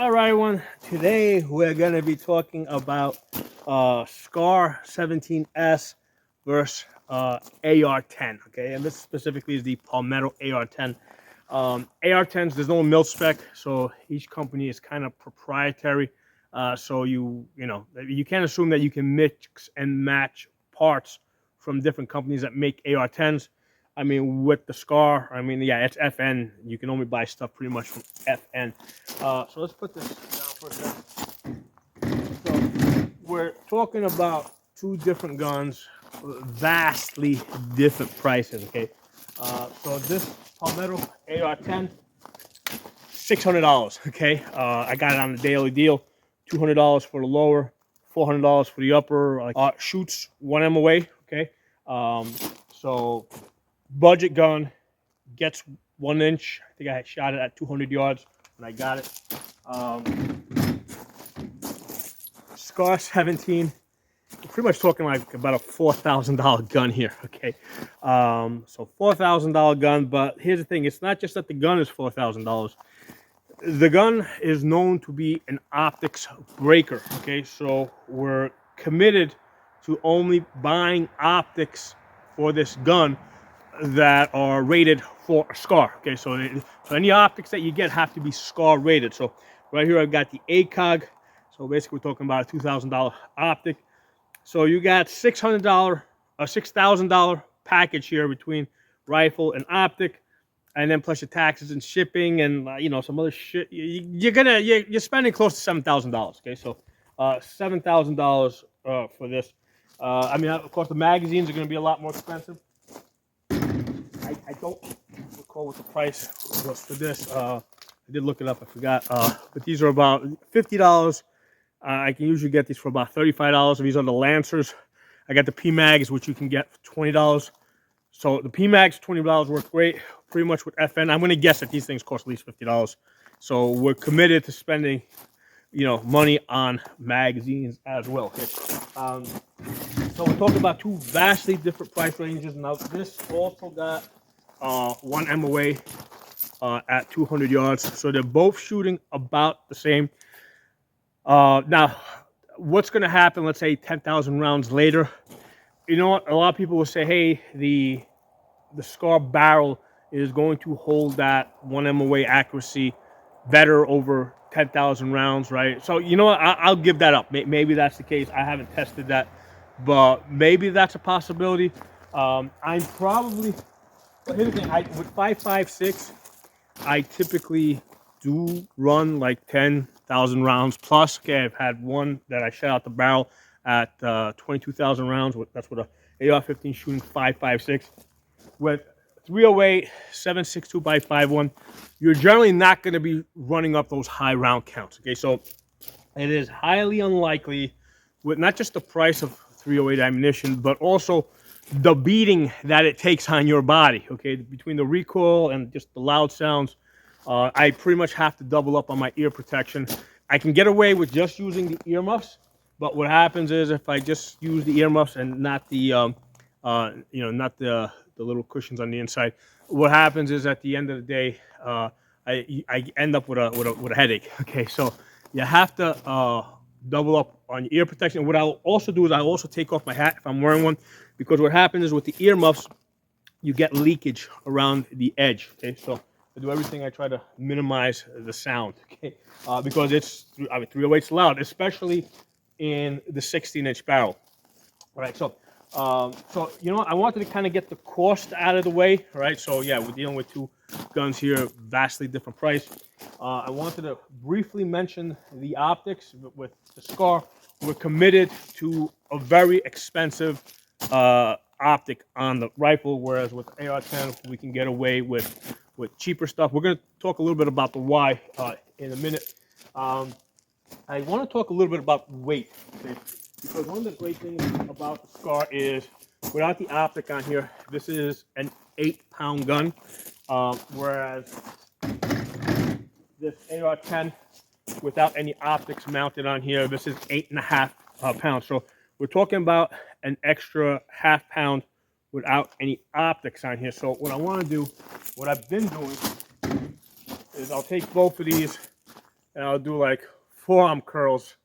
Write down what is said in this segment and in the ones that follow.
All right, everyone. Today we're going to be talking about SCAR 17S versus AR-10. Okay, and this specifically is the Palmetto AR-10. AR-10s, there's no mil spec, so each company is kind of proprietary. So you can't assume that you can mix and match parts from different companies that make AR-10s. I mean, with the SCAR, yeah, it's FN. You can only buy stuff pretty much from FN. So let's put this down for a second. So we're talking about two different guns, vastly different prices. Okay. So this Palmetto AR-10, $600. Okay. I got it on the daily deal. $200 for the lower, $400 for the upper. Shoots 1 MOA. Okay. So budget gun, gets 1 inch. I think I had shot it at 200 yards when I got it. SCAR 17. We're pretty much talking like about a $4,000 gun here. Okay, so $4,000 gun. But here's the thing: it's not just that the gun is $4,000. The gun is known to be an optics breaker. Okay, so we're committed to only buying optics for this gun that are rated for a SCAR. Okay, so any optics that you get have to be SCAR rated. So right here I've got the ACOG. So basically we're talking about a $2,000 optic. So you got $6,000 package here between rifle and optic, and then plus your taxes and shipping and some other shit. You're spending close to $7,000. Okay, so $7,000 for this. Of course the magazines are going to be a lot more expensive. I don't recall what the price was for this. I did look it up. I forgot. But these are about $50. I can usually get these for about $35. These are the Lancers. I got the PMags, which you can get for $20. So the PMags, $20 works great. Pretty much with FN. I'm going to guess that these things cost at least $50. So we're committed to spending, money on magazines as well. Okay. So we're talking about two vastly different price ranges. Now this also got 1 MOA at 200 yards. So they're both shooting about the same. Now, what's going to happen, let's say 10,000 rounds later? You know what? A lot of people will say, hey, the SCAR barrel is going to hold that 1 MOA accuracy better over 10,000 rounds, right? So, you know what? I'll give that up. Maybe that's the case. I haven't tested that, but maybe that's a possibility. I'm probably... But here's the thing, with 5.56, I typically do run like 10,000 rounds plus. Okay, I've had one that I shot out the barrel at 22,000 rounds. That's with a AR-15 shooting 5.56. With 308, 7.62 by 5.1, you're generally not going to be running up those high round counts. Okay, so it is highly unlikely, with not just the price of 308 ammunition, but also the beating that it takes on your body. Okay, between the recoil and just the loud sounds, I pretty much have to double up on my ear protection. I can get away with just using the earmuffs, but what happens is if I just use the earmuffs and not the not the little cushions on the inside, what happens is at the end of the day, I end up with a headache. Okay, so you have to double up on your ear protection. What I'll also do is I'll also take off my hat if I'm wearing one, because what happens is with the earmuffs, you get leakage around the edge. Okay, so I do everything. I try to minimize the sound. Okay, because 308's loud, especially in the 16-inch barrel. All right, so I wanted to kind of get the cost out of the way. All right, so yeah, we're dealing with two guns here, vastly different price. I wanted to briefly mention the optics. With the SCAR, we're committed to a very expensive optic on the rifle, whereas with AR-10 we can get away with cheaper stuff. We're going to talk a little bit about the why in a minute. I want to talk a little bit about weight, okay? Because one of the great things about the SCAR is, without the optic on here, this is an 8-pound gun, whereas this AR-10, without any optics mounted on here, this is 8.5 pounds. So we're talking about an extra ½ pound without any optics on here. So what I want to do, what I've been doing, is I'll take both of these and I'll do like forearm curls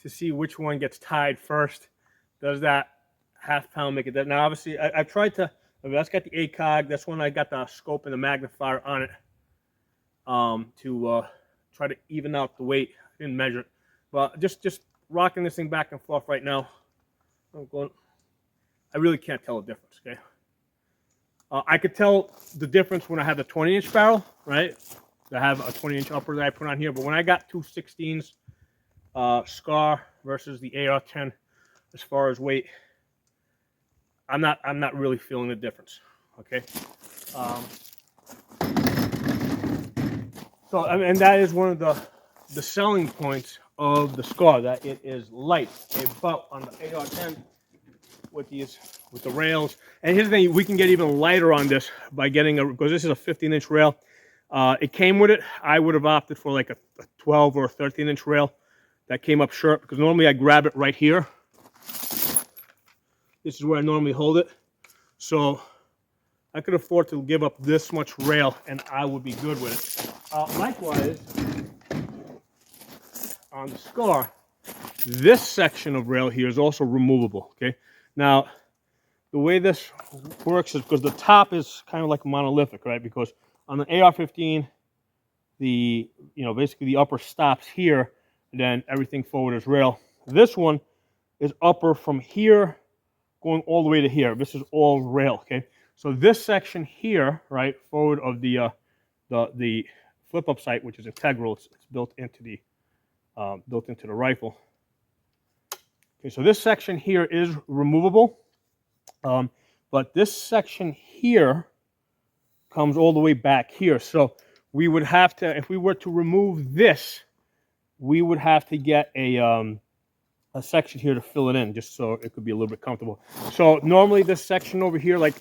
to see which one gets tied first. Does that half pound make it? Now, obviously, I've tried to. That's got the ACOG. That's when I got the scope and the magnifier on it to try to even out the weight. I didn't measure it, but just rocking this thing back and forth right now. I'm going. I really can't tell the difference. Okay. I could tell the difference when I had the 20-inch barrel, right? I have a 20-inch upper that I put on here, but when I got 216s, Scar versus the AR-10, as far as weight, I'm not really feeling the difference. Okay. So and that is one of the selling points of the Scar, that it is light. Okay, but on the AR-10 with the rails, and here's the thing, we can get even lighter on this by getting because this is a 15-inch rail. It came with it. I would have opted for like a 12 or a 13-inch rail that came up short, because normally I grab it right here. This is where I normally hold it. So I could afford to give up this much rail and I would be good with it. Likewise, on the Scar, this section of rail here is also removable. Okay. Now, the way this works is because the top is kind of like monolithic, right? Because on the AR-15, basically the upper stops here, and then everything forward is rail. This one is upper from here going all the way to here. This is all rail. Okay. So this section here, right, forward of the flip-up sight, which is integral, it's built into the rifle. Okay, so this section here is removable, but this section here comes all the way back here. So we would have to, if we were to remove this, we would have to get a section here to fill it in, just so it could be a little bit comfortable. So normally this section over here, like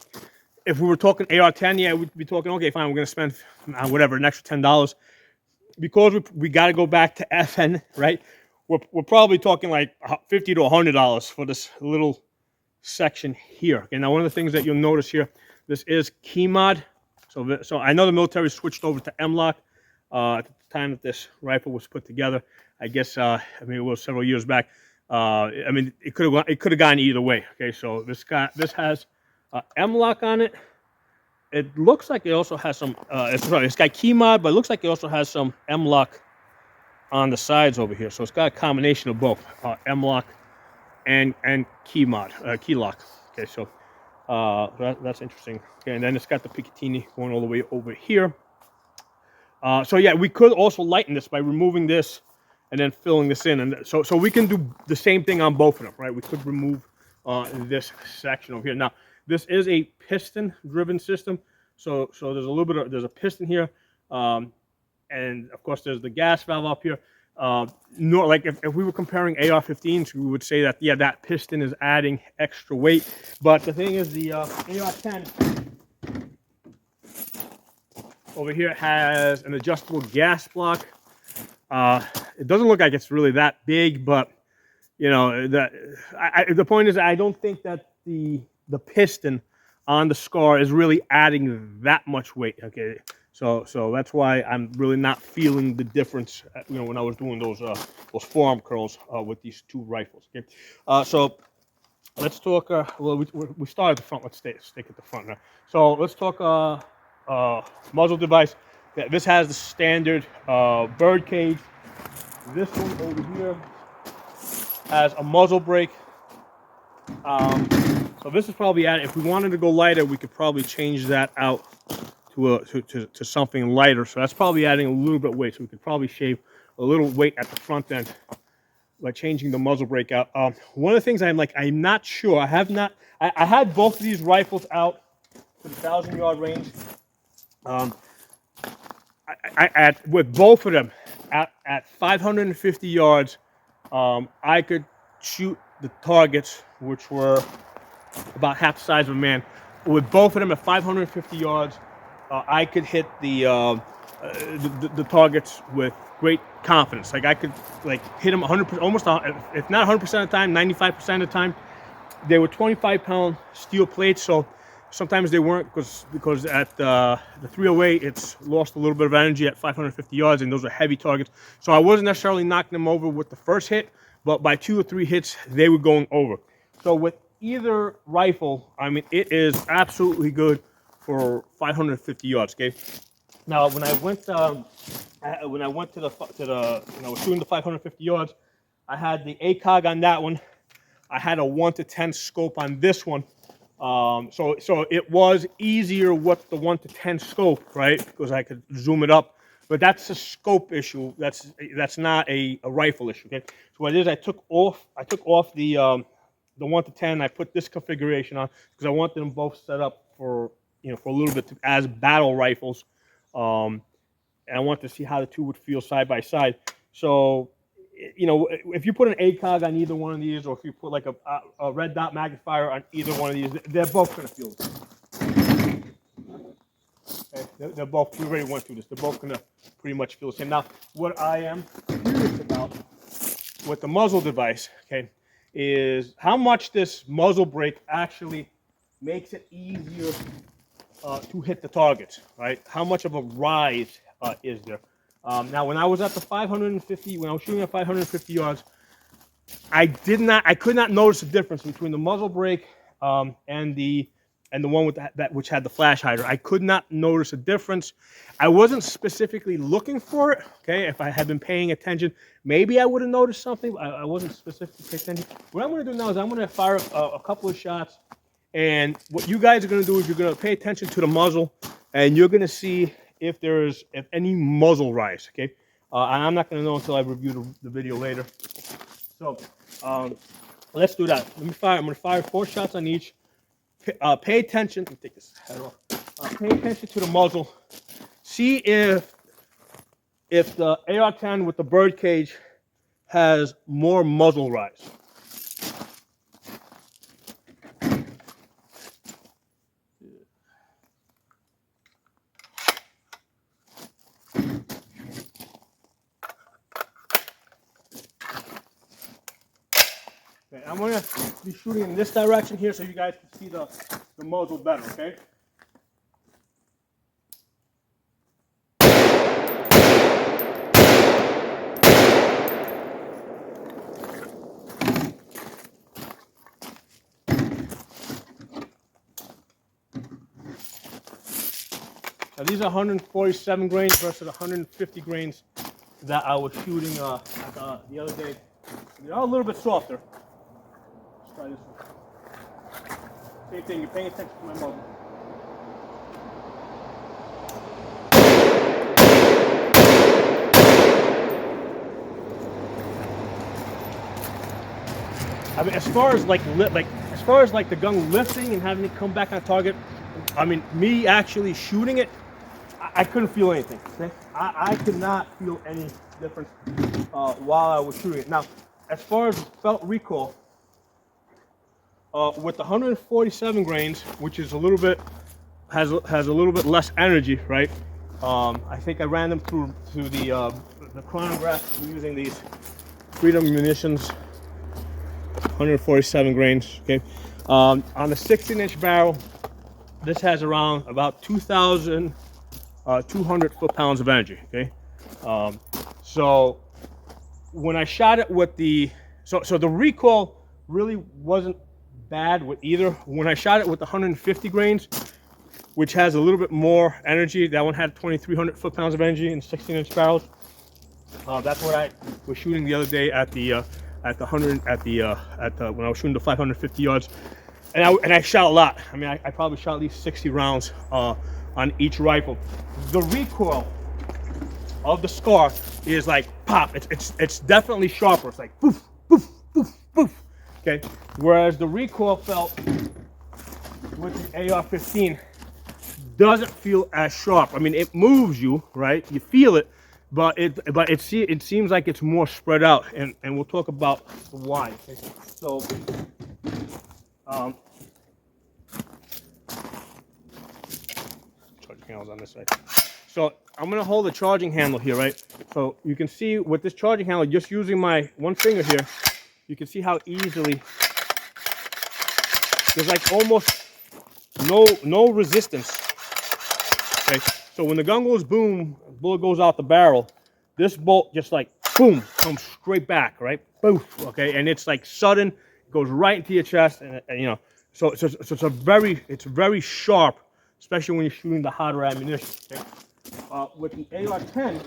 if we were talking AR-10, yeah, we'd be talking, okay, fine, we're going to spend whatever, an extra $10. Because we got to go back to FN, right? We're probably talking like $50 to $100 for this little section here. Okay, now one of the things that you'll notice here, this is key mod. So I know the military switched over to M-LOK at the time that this rifle was put together. I guess it was several years back. It could have gone either way. Okay, so this has M-LOK on it. It looks like it also has some. It's got key mod, but it looks like it also has some M-LOK on the sides over here. So it's got a combination of both M-LOK and key mod, key lock. Okay, so that's interesting. Okay, and then it's got the Picatinny going all the way over here. So yeah, we could also lighten this by removing this and then filling this in, and so we can do the same thing on both of them, right? We could remove this section over here. Now, this is a piston-driven system, so there's a little bit there's a piston here, and of course there's the gas valve up here. Like if we were comparing AR-15s, we would say that, yeah, that piston is adding extra weight. But the thing is, the AR-10 over here has an adjustable gas block. It doesn't look like it's really that big, but the point is, I don't think that the piston on the Scar is really adding that much weight. Okay, so that's why I'm really not feeling the difference. When I was doing those forearm curls with these two rifles. Okay, so let's talk. We started at the front. Let's stick at the front now. So let's talk muzzle device. This has the standard bird cage. This one over here has a muzzle brake. So this is probably if we wanted to go lighter, we could probably change that out to something lighter. So that's probably adding a little bit of weight. So we could probably shave a little weight at the front end by changing the muzzle brake out. One of the things I'm not sure. I had both of these rifles out for the 1,000-yard range. With both of them at 550 yards, I could shoot the targets, which were about half the size of a man. With both of them at 550 yards, I could hit the targets with great confidence. Like I could hit them 100%, almost if not 100% of the time, 95% of the time. They were 25-pound steel plates, so Sometimes they weren't because at the 308 it's lost a little bit of energy at 550 yards, and those are heavy targets. So I wasn't necessarily knocking them over with the first hit, but by 2 or 3 hits they were going over. So with either rifle, I mean, it is absolutely good for 550 yards. Okay. Now when I went to when I was shooting the 550 yards, I had the ACOG on that one. I had a 1 to 10 scope on this one. So it was easier with the 1 to 10 scope, right? Because I could zoom it up. But that's a scope issue. That's not a rifle issue. Okay. So what it is, I took off the 1 to 10. I put this configuration on because I wanted them both set up for for a little bit as battle rifles. And I wanted to see how the two would feel side by side. So, if you put an ACOG on either one of these, or if you put like a red dot magnifier on either one of these, they're both going to feel the same. Okay? They're both, we already went through this, they're both going to pretty much feel the same. Now, what I am curious about with the muzzle device, okay, is how much this muzzle brake actually makes it easier to hit the targets, right? How much of a rise is there? Now, when I was at the 550, when I was shooting at 550 yards, I could not notice the difference between the muzzle brake and the one with that which had the flash hider. I could not notice a difference. I wasn't specifically looking for it. Okay, if I had been paying attention, maybe I would have noticed something. I wasn't specifically paying attention. What I'm going to do now is I'm going to fire a couple of shots. And what you guys are going to do is you're going to pay attention to the muzzle, and you're going to see if any muzzle rise, okay? And I'm not going to know until I review the video later. So let's do that. I'm going to fire 4 shots on each. Pay attention. Let me take this head off. Pay attention to the muzzle. See if the AR-10 with the bird cage has more muzzle rise. Okay, I'm going to be shooting in this direction here so you guys can see the muzzle better, okay? Now these are 147 grains versus 150 grains that I was shooting the other day. They are a little bit softer. Let's try this one. Same thing, you're paying attention to my muzzle. I mean, as far as the gun lifting and having it come back on target, I mean, me actually shooting it, I couldn't feel anything. Okay? I could not feel any difference while I was shooting it. Now, as far as felt recoil, with the 147 grains, which is a little bit has a little bit less energy, right? I think I ran them through the chronograph using these Freedom Munitions 147 grains. Okay, on the 16-inch barrel, this has about 2,200 foot-pounds of energy. Okay, so when I shot it with the the recoil really wasn't bad with either. When I shot it with the 150 grains, which has a little bit more energy, that one had 2,300 foot-pounds of energy in 16-inch barrels. That's what I was shooting the other day at the when I was shooting the 550 yards, and I shot a lot. I mean, I probably shot at least 60 rounds on each rifle. The recoil of the Scar is like pop. It's definitely sharper. It's like poof, poof, poof, poof. Okay, whereas the recoil felt with the AR-15 doesn't feel as sharp. I mean, it moves you, right? You feel it, but it seems like it's more spread out, and we'll talk about why. Okay? So, charging handles on this side. So I'm gonna hold the charging handle here, right? So you can see with this charging handle, just using my one finger here, you can see how easily there's like almost no resistance. Okay, so when the gun goes boom, bullet goes out the barrel, this bolt just like boom comes straight back, right? Boom. Okay, and it's like sudden, it goes right into your chest, and you know, so it's very sharp, especially when you're shooting the hotter ammunition. Okay? With the AR-10,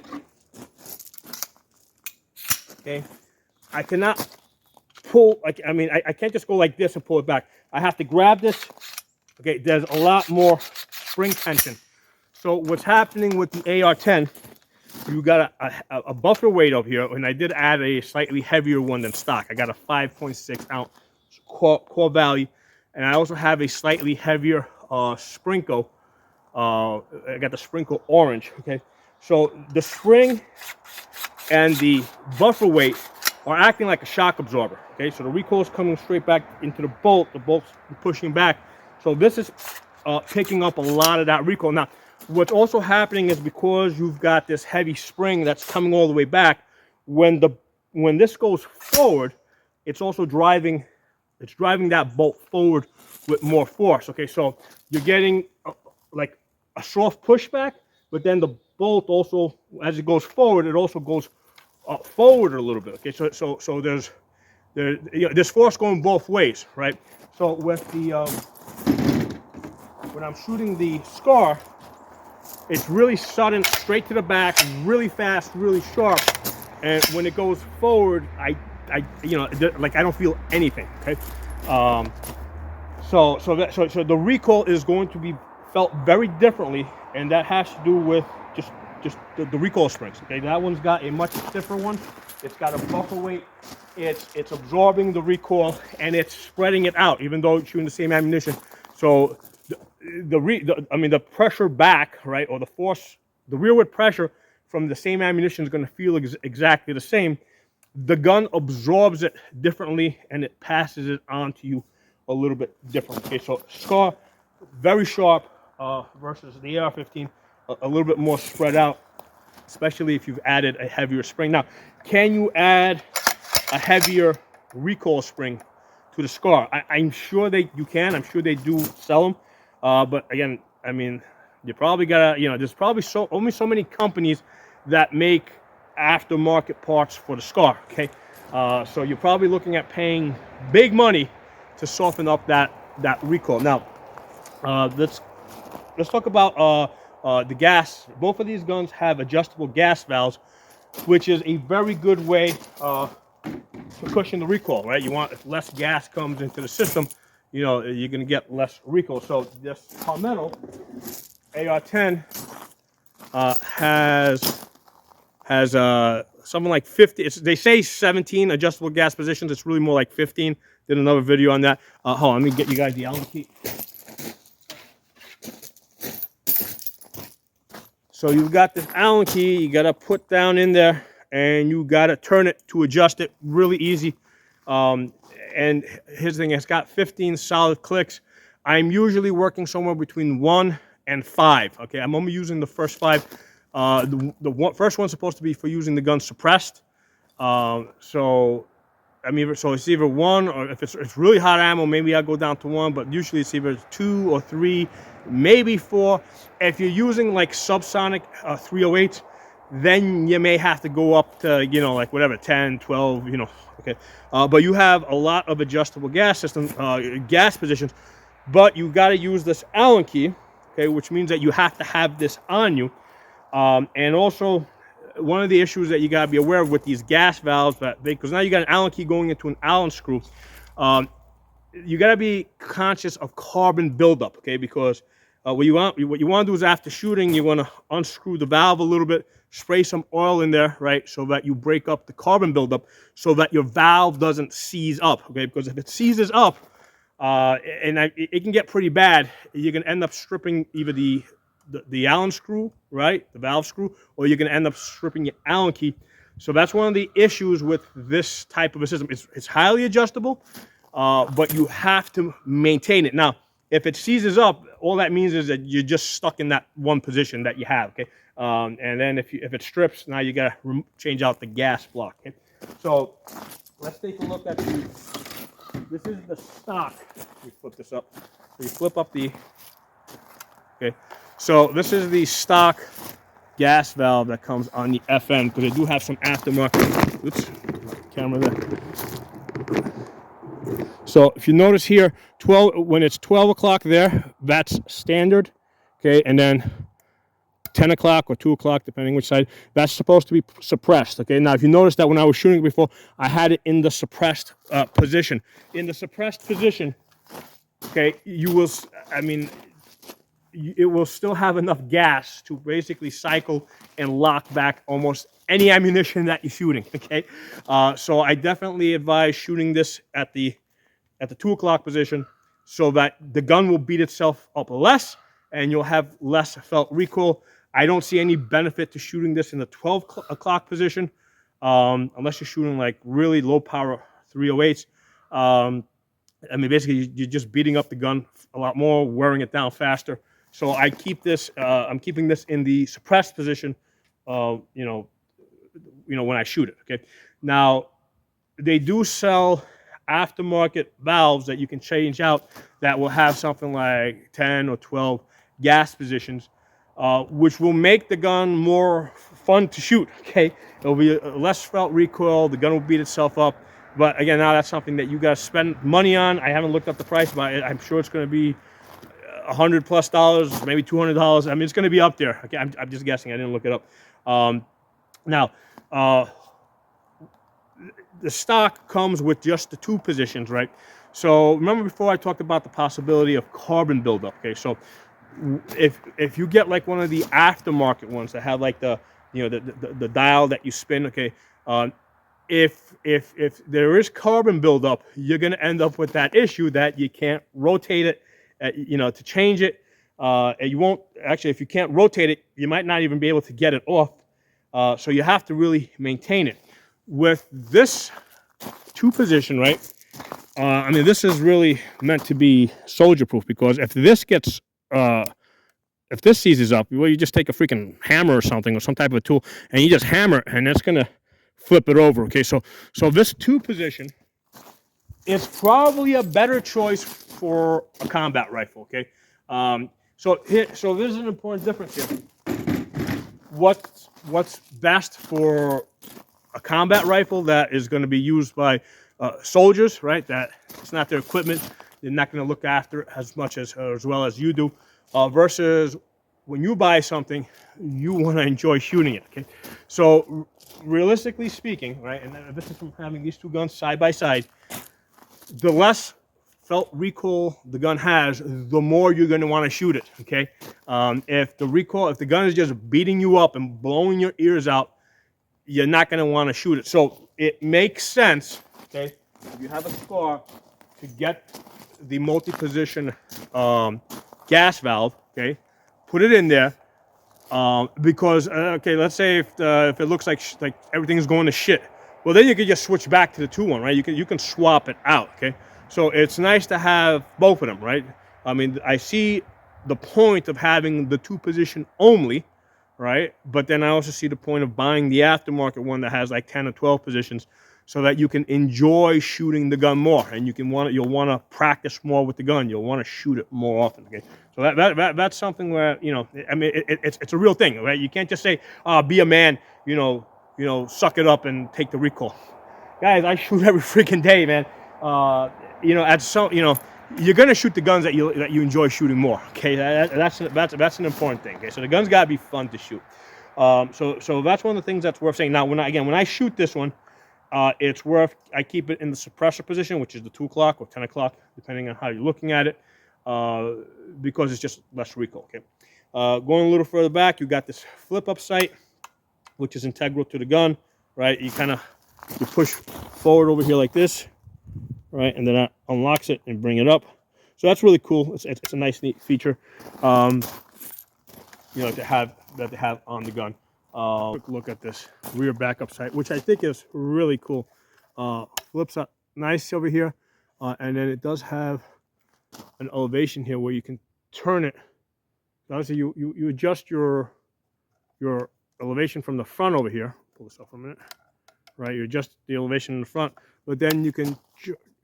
okay, I cannot pull, like, I mean, I can't just go like this and pull it back. I have to grab this. Okay, there's a lot more spring tension. So what's happening with the AR-10, you got a buffer weight up here, and I did add a slightly heavier one than stock. I got a 5.6 ounce core value, and I also have a slightly heavier sprinkle. I got the sprinkle orange, okay? So the spring and the buffer weight are acting like a shock absorber, okay? So the recoil is coming straight back into the bolt's pushing back. So this is picking up a lot of that recoil. Now, what's also happening is because you've got this heavy spring that's coming all the way back, when this goes forward, it's also driving that bolt forward with more force, okay? So you're getting like a soft pushback, but then the bolt also, as it goes forward, it also goes forward a little bit. Okay, so there's force going both ways, right? So with the when I'm shooting the SCAR, it's really sudden, straight to the back, really fast, really sharp, and when it goes forward, I you know, like I don't feel anything. Okay, so the recoil is going to be felt very differently, and that has to do with just the recoil springs. Okay, that one's got a much stiffer one. It's got a buffer weight. It's absorbing the recoil and it's spreading it out, even though it's shooting the same ammunition. So the pressure back, right, or the force, the rearward pressure from the same ammunition is going to feel exactly the same. The gun absorbs it differently and it passes it on to you a little bit differently. Okay, so SCAR, very sharp versus the AR-15, a little bit more spread out, especially if you've added a heavier spring. Now, can you add a heavier recoil spring to the SCAR? I'm sure you can. I'm sure they do sell them. But again, I mean, you probably gotta, you know, there's probably only so many companies that make aftermarket parts for the SCAR. Okay, so you're probably looking at paying big money to soften up that recoil. Now, let's talk about the gas. Both of these guns have adjustable gas valves, which is a very good way to cushion the recoil, right? You want, if less gas comes into the system, you know, you're going to get less recoil. So this Palmetto AR-10 has something like 50. They say 17 adjustable gas positions. It's really more like 15. Did another video on that. Hold on, let me get you guys the Allen key. So you've got this Allen key. You got to put down in there, and you got to turn it to adjust it. Really easy. And here's the thing, it's got 15 solid clicks. I'm usually working somewhere between 1 and 5. Okay, I'm only using the first 5. First one's supposed to be for using the gun suppressed. So it's either 1, or if it's really hot ammo, maybe I'll go down to 1, but usually it's either 2 or 3, maybe 4. If you're using like subsonic 308s, then you may have to go up to, you know, like whatever, 10, 12, you know, okay. But you have a lot of adjustable gas positions, but you got to use this Allen key, okay, which means that you have to have this on you. And also, one of the issues that you got to be aware of with these gas valves, because now you got an Allen key going into an Allen screw, you got to be conscious of carbon buildup, okay? Because what you want to do is, after shooting, you want to unscrew the valve a little bit, spray some oil in there, right, so that you break up the carbon buildup, so that your valve doesn't seize up, okay? Because if it seizes up, it can get pretty bad. You can end up stripping either the Allen screw, right, the valve screw, or you're going to end up stripping your Allen key. So that's one of the issues with this type of a system. It's highly adjustable, but you have to maintain it. Now, if it seizes up, all that means is that you're just stuck in that one position that you have, okay? And then if it strips, now you got to change out the gas block. Okay? So let's take a look at this is the stock. Let me flip this up. So you flip up the Okay, so this is the stock gas valve that comes on the FN, because they do have some aftermarket. Oops, camera there. So if you notice here, when it's 12 o'clock there, that's standard. Okay, and then 10 o'clock or 2 o'clock, depending which side, that's supposed to be suppressed. Okay, now if you notice that when I was shooting it before, I had it in the suppressed position. In the suppressed position, okay, you will, I mean, it will still have enough gas to basically cycle and lock back almost any ammunition that you're shooting. Okay, so I definitely advise shooting this at the 2 o'clock position, so that the gun will beat itself up less and you'll have less felt recoil. I don't see any benefit to shooting this in the 12 o'clock position, unless you're shooting like really low power 308s. I mean, basically, you're just beating up the gun a lot more, wearing it down faster. So I keep this. I'm keeping this in the suppressed position. You know, when I shoot it. Okay. Now, they do sell aftermarket valves that you can change out that will have something like 10 or 12 gas positions, which will make the gun more fun to shoot. Okay. It'll be less felt recoil. The gun will beat itself up. But again, now that's something that you got to spend money on. I haven't looked up the price, but I'm sure it's going to be $100+, maybe $200. I mean, it's going to be up there. Okay, I'm just guessing. I didn't look it up. Now, the stock comes with just the 2 positions, right? So remember before I talked about the possibility of carbon buildup. Okay, so if you get like one of the aftermarket ones that have like the the dial that you spin, okay. If there is carbon buildup, you're going to end up with that issue that you can't rotate it, to change it. You won't actually, if you can't rotate it, you might not even be able to get it off. So you have to really maintain it. With this 2 position, right? I mean, this is really meant to be soldier proof, because if this gets, if this seizes up, well, you just take a freaking hammer or something, or some type of a tool, and you just hammer it, and it's going to flip it over. Okay, so this 2 position is probably a better choice for a combat rifle. Okay, so this is an important difference here. What's best for a combat rifle that is going to be used by soldiers, right? That it's not their equipment; they're not going to look after it as much as well as you do. Versus when you buy something, you want to enjoy shooting it. Okay, so realistically speaking, right, and this is from having these 2 guns side by side, the less felt recoil the gun has, the more you're going to want to shoot it. Okay, if the gun is just beating you up and blowing your ears out, you're not going to want to shoot it. So it makes sense, okay, if you have a scar, to get the multi-position gas valve. Okay, put it in there. Because okay, let's say if it looks like everything's going to shit, well, then you can just switch back to the 2-1, right? You can swap it out. Okay, so it's nice to have both of them, right? I mean, I see the point of having the 2 position only, right? But then I also see the point of buying the aftermarket one that has like 10 or 12 positions, so that you can enjoy shooting the gun more, and you'll want to practice more with the gun. You'll want to shoot it more often. Okay, so that's something where, I mean, it's a real thing, right? You can't just say, be a man, suck it up and take the recoil. Guys, I shoot every freaking day, man. You're gonna shoot the guns that you enjoy shooting more. Okay, that's an important thing. Okay, so the guns gotta be fun to shoot. So that's one of the things that's worth saying. Now, when I shoot this one, it's worth, I keep it in the suppressor position, which is the 2 o'clock or 10 o'clock, depending on how you're looking at it, because it's just less recoil. Okay, going a little further back, you got this flip up sight, which is integral to the gun, right? You push forward over here like this, right, and then that unlocks it and bring it up. So that's really cool. It's a nice, neat feature, to have on the gun. Quick look at this rear backup sight, which I think is really cool. Flips up nice over here, and then it does have an elevation here where you can turn it. Obviously, you adjust your elevation from the front over here. Pull this up for a minute. Right, you adjust the elevation in the front, but then you can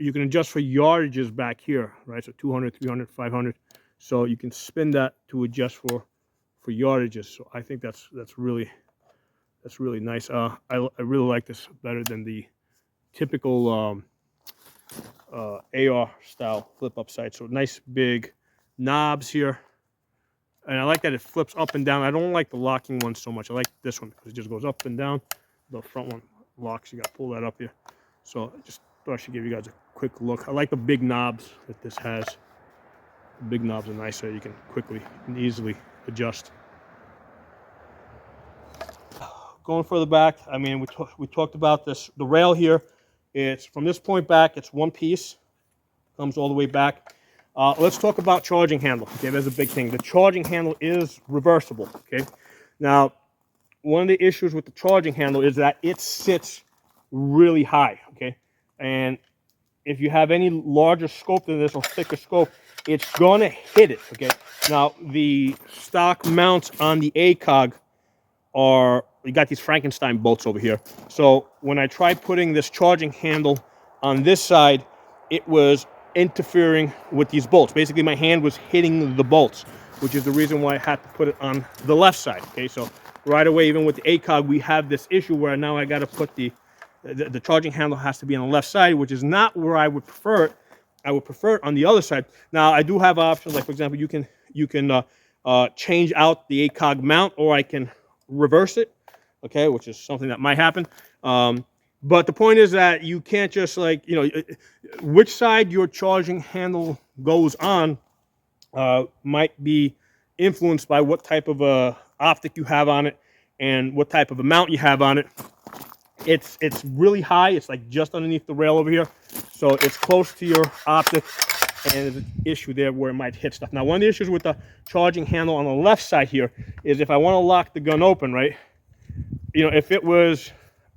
adjust for yardages back here, right? So 200, 300, 500. so you can spin that to adjust for yardages. So I think that's really nice. I really like this better than the typical AR style flip up sight. So nice big knobs here, and I like that it flips up and down. I don't like the locking one so much. I like this one because it just goes up and down. The front one locks. You got to pull that up here. So I just thought I should give you guys a quick look. I like the big knobs that this has. The big knobs are nice, so you can quickly and easily adjust. Going further back, I mean, we talked about this. The rail here, it's from this point back, it's one piece, comes all the way back. Let's talk about charging handle. Okay, there's a big thing. The charging handle is reversible. Okay, now one of the issues with the charging handle is that it sits really high. Okay, and if you have any larger scope than this or thicker scope, it's gonna hit it. Okay, now the stock mounts on the ACOG are, you got these Frankenstein bolts over here. So when I tried putting this charging handle on this side, it was interfering with these bolts. Basically, my hand was hitting the bolts, which is the reason why I had to put it on the left side. Okay, so right away, even with the ACOG, we have this issue where now I got to put the charging handle has to be on the left side, which is not where I would prefer it. I would prefer it on the other side. Now, I do have options, like for example, you can change out the ACOG mount, or I can reverse it, okay, which is something that might happen. But the point is that you can't just, like, you know, which side your charging handle goes on might be influenced by what type of optic you have on it and what type of a mount you have on it. It's really high. It's like just underneath the rail over here, so it's close to your optic, and there's an issue there where it might hit stuff. Now, one of the issues with the charging handle on the left side here is if I want to lock the gun open, right? You know, if it was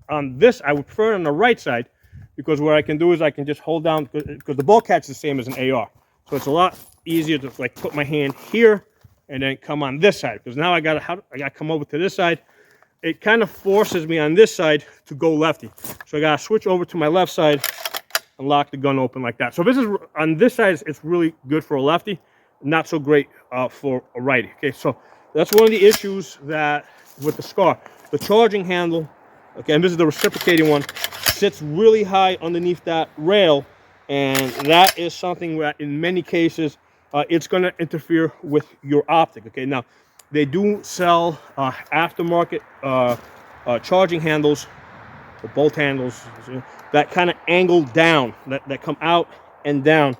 on this, I would prefer it on the right side, because what I can do is I can just hold down, because the ball catch is the same as an AR, so it's a lot easier to like put my hand here and then come on this side. Because now I got to come over to this side. It kind of forces me on this side to go lefty, so I got to switch over to my left side and lock the gun open like that. So this is on this side, it's really good for a lefty, not so great for a righty. Okay, so that's one of the issues that with the Scar, the charging handle, okay, and this is the reciprocating one, sits really high underneath that rail, and that is something that in many cases it's going to interfere with your optic. Okay, now they do sell aftermarket charging handles, or bolt handles, that kind of angle down, that come out and down,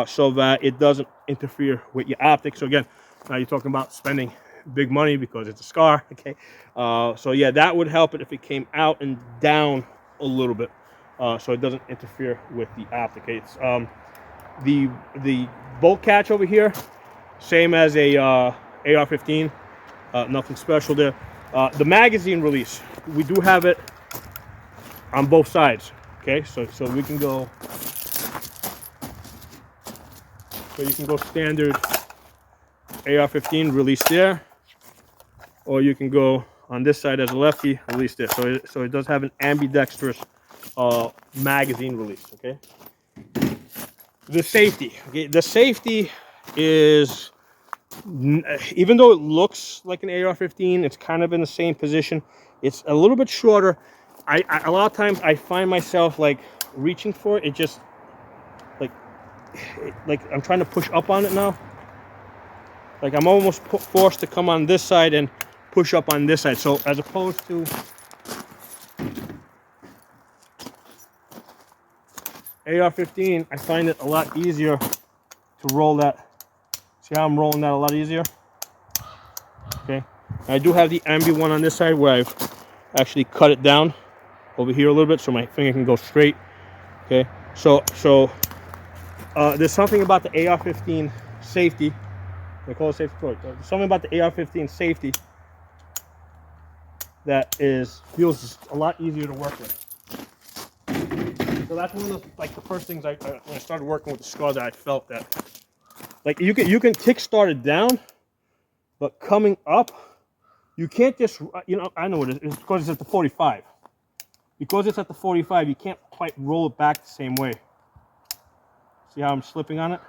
so that it doesn't interfere with your optics. So again, now you're talking about spending big money because it's a Scar. Okay, so yeah, that would help it if it came out and down a little bit, so it doesn't interfere with the optic. Okay, it's the bolt catch over here, same as a AR-15, nothing special there. The magazine release, we do have it on both sides. Okay, so we can go, so you can go standard AR-15 release there, or you can go on this side as a lefty, release there. So it does have an ambidextrous magazine release. Okay, the safety. Okay, the safety is, even though it looks like an AR-15, it's kind of in the same position. It's a little bit shorter. A lot of times I find myself like reaching for it. It just like I'm trying to push up on it now. Like I'm almost forced to come on this side and push up on this side. So as opposed to AR-15, I find it a lot easier to roll that. See how I'm rolling that a lot easier? Okay. I do have the ambi one on this side where I've actually cut it down over here a little bit so my finger can go straight. Okay. So there's something about the AR-15 safety. They call it safety torque. There's something about the AR-15 safety that feels a lot easier to work with. So that's one of the first things when I started working with the Scar, that I felt that like you can kickstart it down, but coming up, you can't just, you know, I know what it is. It's because it's at the 45. Because it's at the 45, you can't quite roll it back the same way. See how I'm slipping on it?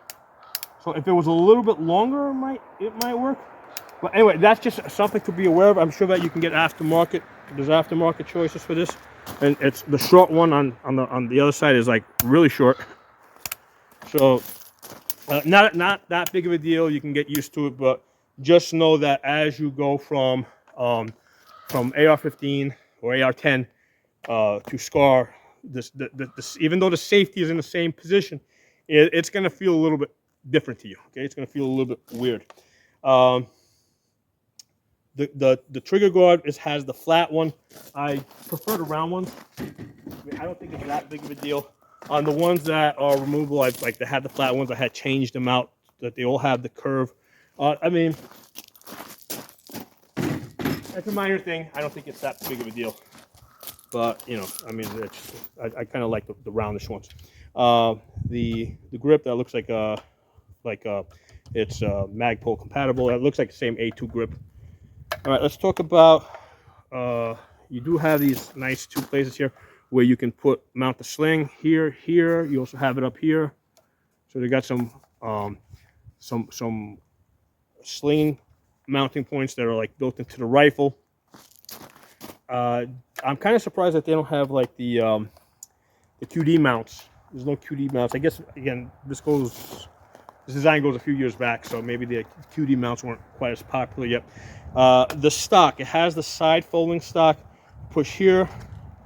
So if it was a little bit longer, it might work. But anyway, that's just something to be aware of. I'm sure that you can get aftermarket. There's aftermarket choices for this, and it's the short one on the other side is like really short. So not that big of a deal. You can get used to it, but just know that as you go from AR-15 or AR-10 to SCAR, this even though the safety is in the same position, it's going to feel a little bit different to you. Okay, it's going to feel a little bit weird. The trigger guard has the flat one. I prefer the round ones. I don't think it's that big of a deal. On the ones that are removable, like they had the flat ones, I had changed them out that they all have the curve. I mean, it's a minor thing. I don't think it's that big of a deal. But you know, I mean, I kind of like the roundish ones. The grip that looks like it's Magpul compatible. That looks like the same A2 grip. All right, let's talk about. You do have these nice two places here where you can mount the sling here. You also have it up here. So they got some sling mounting points that are like built into the rifle. I'm kind of surprised that they don't have like the QD mounts. There's no QD mounts. I guess again, this design goes a few years back, so maybe the QD mounts weren't quite as popular yet. The stock, it has the side folding stock. Push here.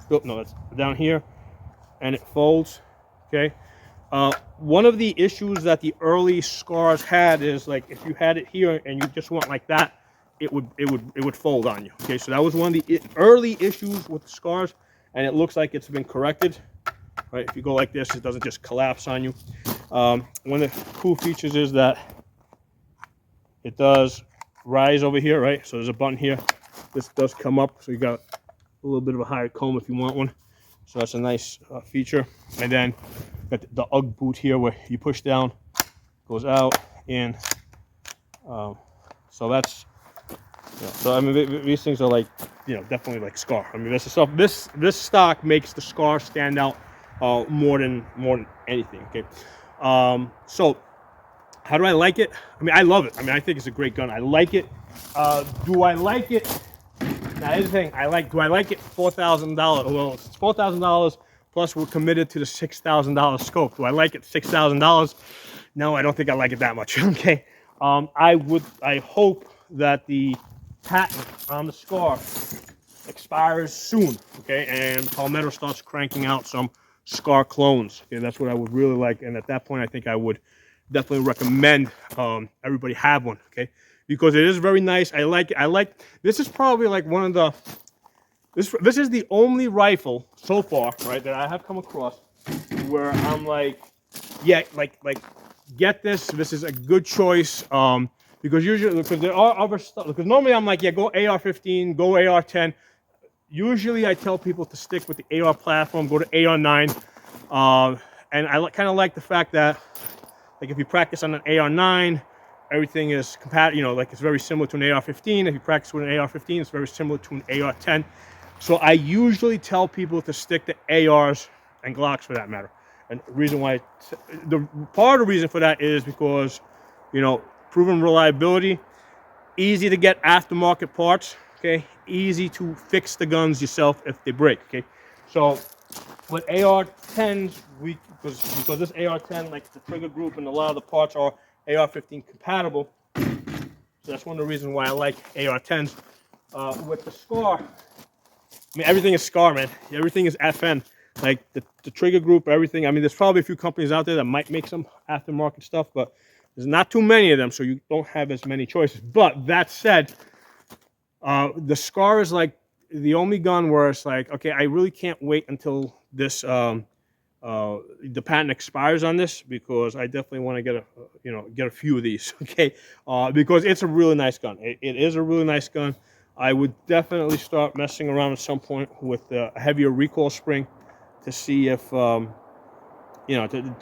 Oh, no, it's down here, and it folds. Okay. One of the issues that the early SCARs had is like if you had it here and you just went like that, it would fold on you. Okay, so that was one of the early issues with the SCARs, and it looks like it's been corrected. Right, if you go like this, it doesn't just collapse on you. One of the cool features is that it does rise over here, right? So there's a button here. This does come up, so you got a little bit of a higher comb if you want one. So that's a nice feature. And then got the UGG boot here where you push down, goes out, and so that's. So I mean, these things are like, definitely like SCAR. I mean, this stock makes the SCAR stand out more than anything. Okay. So how do I like it? I mean, I love it. I mean, I think it's a great gun. I like it. Do I like it? Now, here's the thing. Do I like it? $4,000. Well, it's $4,000 plus we're committed to the $6,000 scope. Do I like it? $6,000? No, I don't think I like it that much. Okay. I hope that the patent on the SCAR expires soon. Okay, and Palmetto starts cranking out some SCAR clones. Okay, that's what I would really like. And at that point, I think I would definitely recommend everybody have one. Okay, because it is very nice. I like it. This is probably like one of the. This is the only rifle so far, right, that I have come across where I'm like, yeah, like get this. This is a good choice. Because there are other stuff. Because normally I'm like, yeah, go AR-15, go AR-10. Usually I tell people to stick with the AR platform, go to AR-9. And I kind of like the fact that, like, if you practice on an AR-9, everything is compatible. Like it's very similar to an AR-15. If you practice with an AR-15, it's very similar to an AR-10. So I usually tell people to stick to ARs and Glocks for that matter. And the reason why, part of the reason for that is because, proven reliability, easy to get aftermarket parts, okay? Easy to fix the guns yourself if they break, okay? So with AR-10s, because this AR-10, like the trigger group and a lot of the parts are AR-15 compatible, so that's one of the reasons why I like AR-10s. With the SCAR, I mean, everything is SCAR, man. Everything is FN. Like the trigger group, everything. I mean, there's probably a few companies out there that might make some aftermarket stuff, but there's not too many of them, so you don't have as many choices. But that said, the SCAR is like the only gun where it's like, okay, I really can't wait until this the patent expires on this, because I definitely want to get a few of these, okay? Because it's a really nice gun. It is a really nice gun. I would definitely start messing around at some point with a heavier recoil spring to see if. To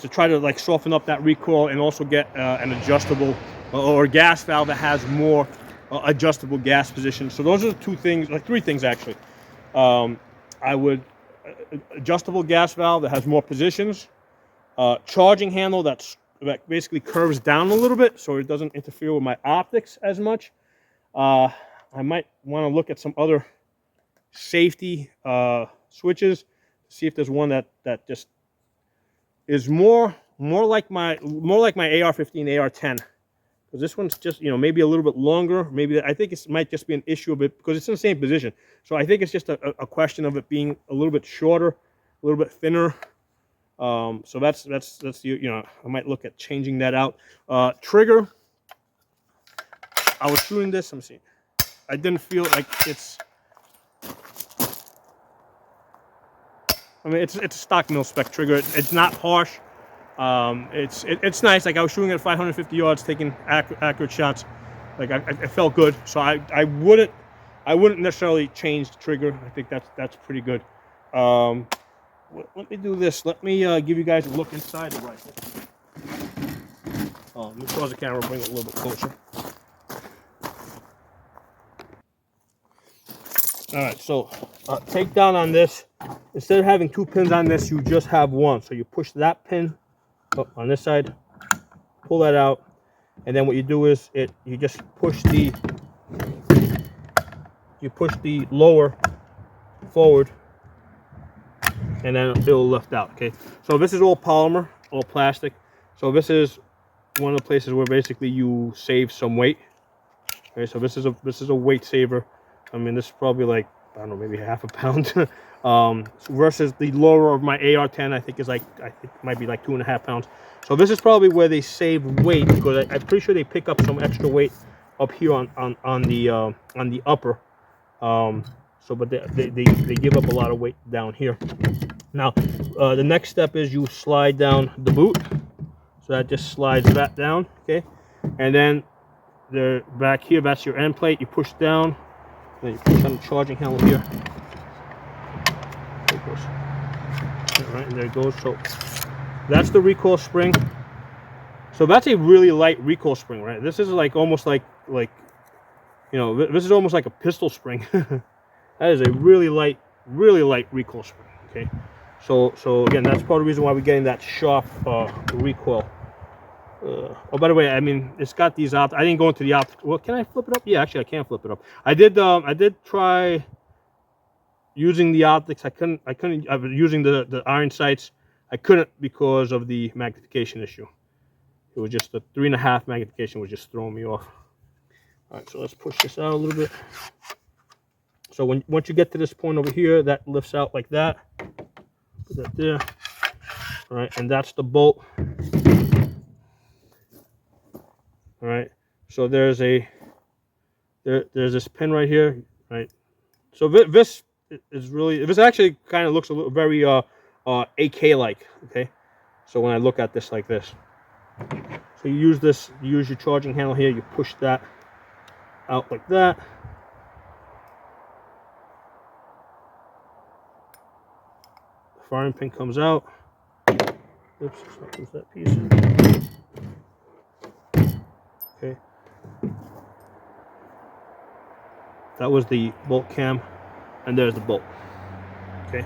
try to like soften up that recoil and also get an adjustable or gas valve that has more adjustable gas position. So those are the two things, like three things actually. I would adjustable gas valve that has more positions, charging handle that's that basically curves down a little bit so it doesn't interfere with my optics as much. I might want to look at some other safety switches to see if there's one that just is more like my AR-15, AR-10. Because this one's just, you know, maybe a little bit longer. Maybe I think it might just be an issue of it because it's in the same position. So I think it's just a question of it being a little bit shorter, a little bit thinner. So that's you know, I might look at changing that out. Trigger. I was shooting this. Let me see. I didn't feel like it's. I mean, it's a stock mil spec trigger. It's not harsh. It's nice. Like I was shooting at 550 yards, taking accurate shots. Like I felt good. So I wouldn't necessarily change the trigger. I think that's pretty good. Let me do this. Let me give you guys a look inside the rifle. Let me pause the camera, bring it a little bit closer. All right, so takedown on this. Instead of having 2 pins on this, you just have 1. So you push that pin up on this side, pull that out, and then what you do is you just push the lower forward, and then it'll lift out. Okay, so this is all polymer, all plastic. So this is one of the places where basically you save some weight. Okay, so this is a weight saver. I mean, this is probably like, I don't know, maybe half a pound. Versus the lower of my AR-10, I think it might be like 2.5 pounds. So this is probably where they save weight, because I'm pretty sure they pick up some extra weight up here on the upper. But they give up a lot of weight down here. Now, the next step is you slide down the boot. So that just slides that down, okay? And then back here, that's your end plate. You push down, then you push on the charging handle here. There it goes. All right, and there it goes. So that's the recoil spring. So that's a really light recoil spring, right? This is like almost like you know, this is almost like a pistol spring. That is a really light recoil spring. Okay, so again, that's part of the reason why we're getting that sharp recoil. Oh, by the way, I mean, it's got these optics. I didn't go into the optics. Well, can I flip it up? Yeah, actually, I can flip it up. I did try using the optics. I couldn't. I was using the iron sights. I couldn't because of the magnification issue. It was just the 3.5 magnification was just throwing me off. All right, so let's push this out a little bit. So once you get to this point over here, that lifts out like that. Put that there. All right, and that's the bolt. All right, so there's this pin right here, right? So this actually kind of looks a little very AK-like, okay? So when I look at this like this, so you use your charging handle here, you push that out like that. The firing pin comes out. Oops, let's lose that piece. Okay. That was the bolt cam, and there's the bolt. Okay.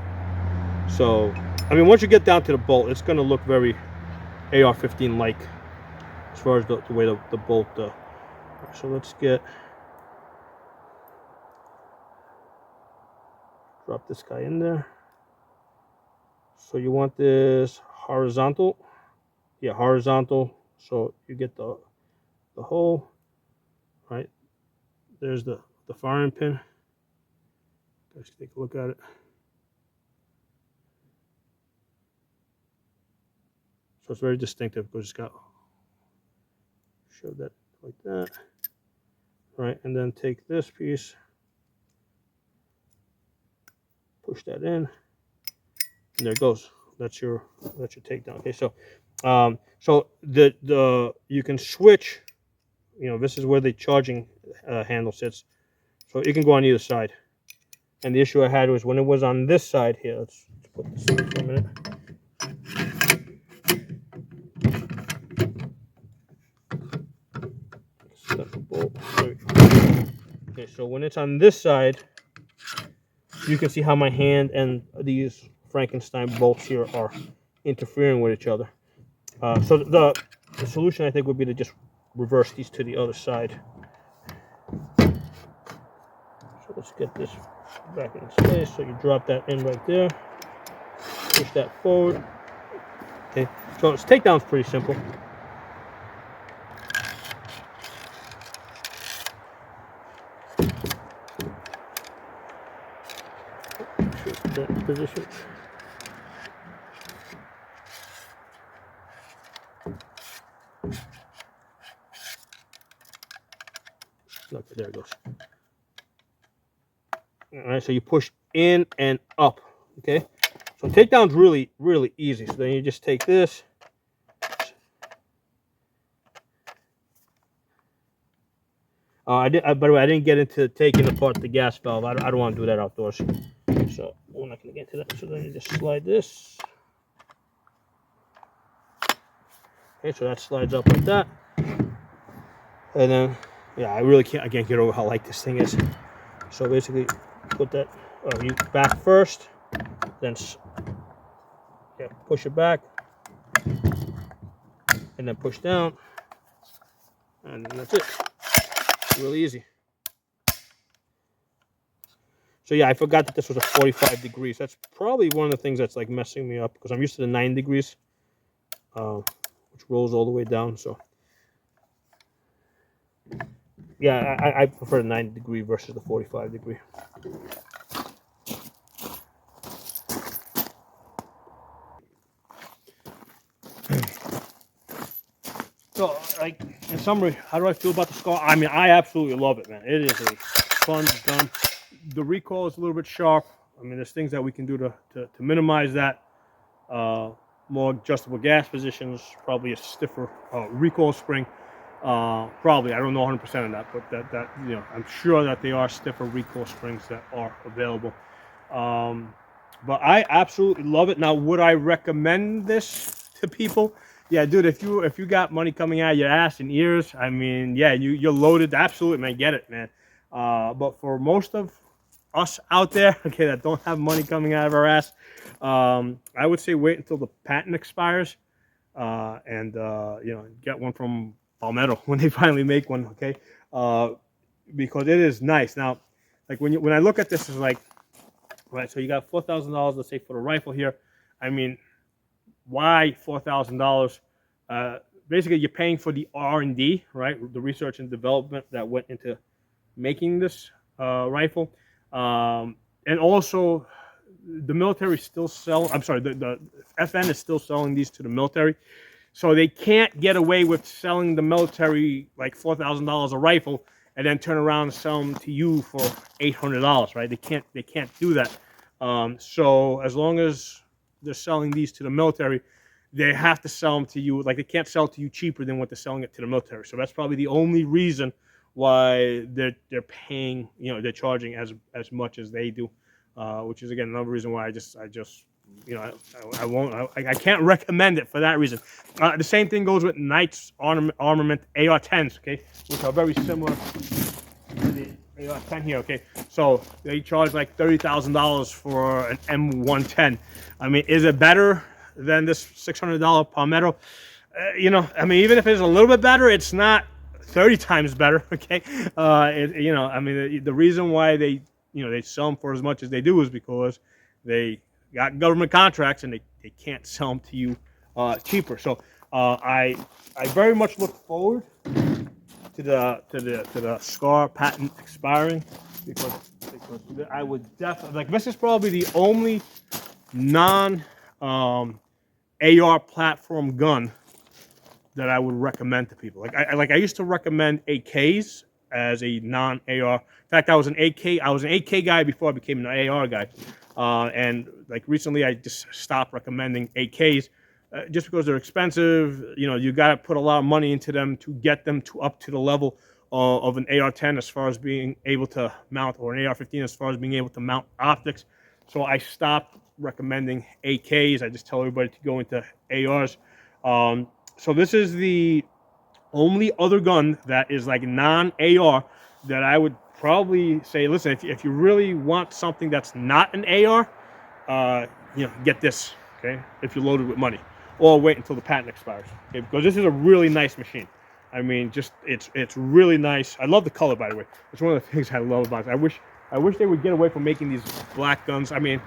So, I mean, once you get down to the bolt, it's going to look very AR-15-like as far as the way the bolt. So let's drop this guy in there. So you want this horizontal. Yeah, horizontal. So you get the hole, right? There's the firing pin. Let's take a look at it. So it's very distinctive because it's got, show that like that, right? And then take this piece, push that in, and there it goes. That's your takedown. Okay, so so you can switch. You know, this is where the charging handle sits, so it can go on either side. And the issue I had was when it was on this side here. Let's put this in for a minute. Okay, so when it's on this side, you can see how my hand and these Frankenstein bolts here are interfering with each other. So the solution, I think, would be to just reverse these to the other side. So let's get this back in place. So you drop that in right there. Push that forward. Okay. So its takedown's pretty simple. That position. Okay, there it goes. All right, so you push in and up. Okay, so takedown's really, really easy. So then you just take this. By the way, I didn't get into taking apart the gas valve. I don't want to do that outdoors. So we're not going to get into that. So then you just slide this. Okay, so that slides up like that. And then, yeah, I can't get over how light this thing is. So basically, put that, you back first, then push it back, and then push down, and then that's it. Really easy. So yeah, I forgot that this was a 45 degrees. That's probably one of the things that's like messing me up because I'm used to the 9 degrees, which rolls all the way down. So yeah, I prefer the 9 degree versus the 45 degree. So, like, in summary, how do I feel about the Scar? I mean, I absolutely love it, man. It is a fun gun. The recoil is a little bit sharp. I mean, there's things that we can do to minimize that. More adjustable gas positions, probably a stiffer recoil spring. Probably, I don't know 100% on that, but that you know, I'm sure that there are stiffer recoil springs that are available. But I absolutely love it. Now, would I recommend this to people? Yeah, dude, if you got money coming out of your ass and ears, I mean, yeah, you're loaded. Absolutely, man, get it, man. But for most of us out there, okay, that don't have money coming out of our ass, I would say wait until the patent expires, and you know, get one from Palmetto when they finally make one, okay? Because it is nice. Now, like when I look at this, it's like, right, so you got $4,000, let's say, for the rifle here. I mean, why $4,000? Basically, you're paying for the R&D, right? The research and development that went into making this rifle, and also the military still sell. I'm sorry, the FN is still selling these to the military, so they can't get away with selling the military like $4,000 a rifle and then turn around and sell them to you for $800, right? They can't do that. So as long as they're selling these to the military, they have to sell them to you. Like, they can't sell to you cheaper than what they're selling it to the military. So that's probably the only reason why they're paying, you know, they're charging as much as they do, which is again another reason why I just you know, I can't recommend it for that reason. The same thing goes with Knight's Armament AR-10s, okay, which are very similar to the AR-10 here, okay. So they charge like $30,000 for an M110. I mean, is it better than this $600 Palmetto? You know, I mean, even if it's a little bit better, it's not 30 times better, okay. You know, I mean, the reason why they, you know, they sell them for as much as they do is because they got government contracts and they can't sell them to you cheaper. So I very much look forward to the SCAR patent expiring, because I would definitely, like, this is probably the only non AR platform gun that I would recommend to people. Like I used to recommend AKs as a non-AR. In fact, I was an AK guy before I became an AR guy. And like recently, I just stopped recommending AKs just because they're expensive. You know, you got to put a lot of money into them to get them up to the level of an AR-10 as far as being able to mount, or an AR-15 as far as being able to mount optics. So I stopped recommending AKs. I just tell everybody to go into ARs. So this is the only other gun that is like non-AR that I would probably say, listen, if you really want something that's not an AR, you know, get this, okay, if you're loaded with money. or wait until the patent expires. Okay, because this is a really nice machine. I mean, just it's really nice. I love the color, by the way. It's one of the things I love about it. I wish they would get away from making these black guns. I mean,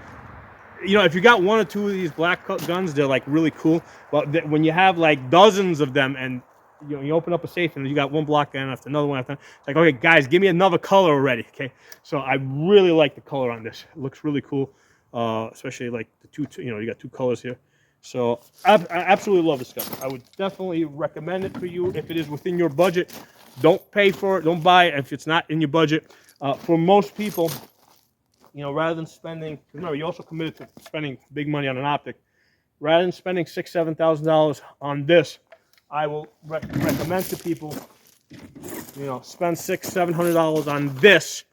you know, if you got one or two of these black guns, they're like really cool. But when you have like dozens of them, and you know, you open up a safe and you got one black gun after another one after, it's like, okay, guys, give me another color already. Okay, so I really like the color on this. It looks really cool, especially like the two. You know, you got two colors here. So I absolutely love this gun. I would definitely recommend it for you if it is within your budget. Don't pay for it. Don't buy it if it's not in your budget. For most people, you know, rather than spending, remember, you also committed to spending big money on an optic. Rather than spending $6,000 to $7,000 on this, I will recommend to people, you know, spend $600-700 on this,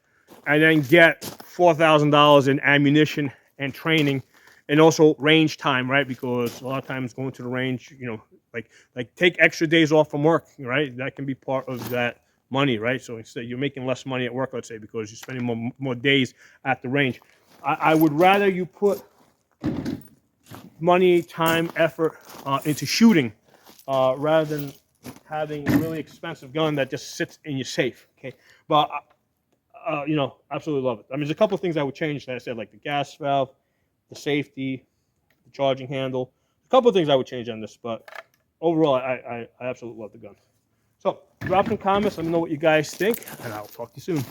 and then get $4,000 in ammunition and training, and also range time, right? Because a lot of times going to the range, you know, like take extra days off from work, right? That can be part of that money, right? So instead you're making less money at work, let's say, because you're spending more days at the range. I would rather you put money, time, effort into shooting rather than having a really expensive gun that just sits in your safe. Okay, but you know, absolutely love it. I mean, there's a couple of things I would change that I said, like the gas valve, the safety, the charging handle. A couple of things I would change on this, but overall, I absolutely love the gun. So drop some comments. Let me know what you guys think, and I'll talk to you soon.